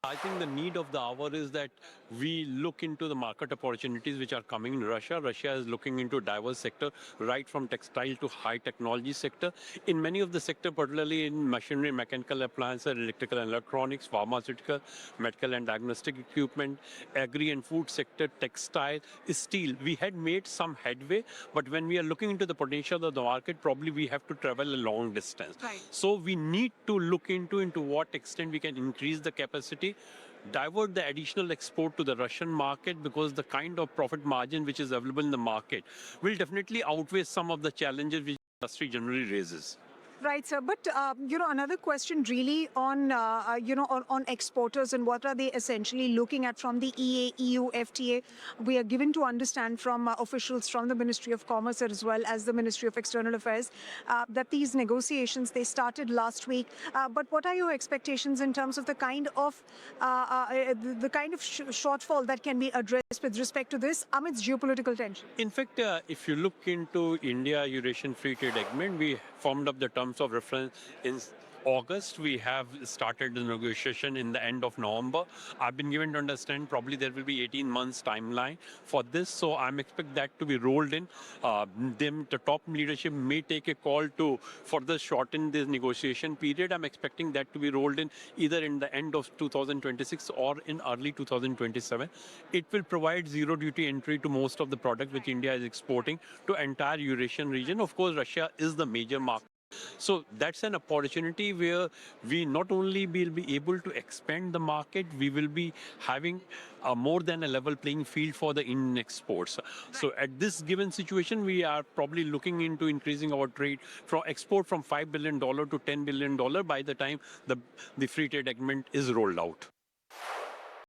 I think the need of the hour is that we look into the market opportunities which are coming in Russia. Russia is looking into diverse sector, right from textile to high technology sector. In many of the sector, particularly in machinery, mechanical appliances, electrical and electronics, pharmaceutical, medical and diagnostic equipment, agri and food sector, textile, steel. We had made some headway, but when we are looking into the potential of the market, probably we have to travel a long distance. Right. So we need to look into what extent we can increase the capacity, divert the additional export to the Russian market, because the kind of profit margin which is available in the market will definitely outweigh some of the challenges which the industry generally raises. Right, sir. But another question really on on exporters and what are they essentially looking at from the EU, FTA. We are given to understand from officials from the Ministry of Commerce as well as the Ministry of External Affairs that these negotiations they started last week. But what are your expectations in terms of the kind of shortfall that can be addressed with respect to this amidst geopolitical tension? In fact, if you look into India-Eurasian Free Trade Agreement, we formed up the terms of reference in August. We have started the negotiation in the end of November. I've been given to understand probably there will be 18 months timeline for this, so I'm expect that to be rolled in. The top leadership may take a call to further shorten this negotiation period. I'm expecting that to be rolled in either in the end of 2026 or in early 2027. It will provide zero duty entry to most of the products which India is exporting to entire Eurasian region. Of course, Russia is the major market. So that's an opportunity where we not only will be able to expand the market, we will be having more than a level playing field for the Indian exports. So at this given situation, we are probably looking into increasing our trade from export from $5 billion to $10 billion by the time the free trade agreement is rolled out.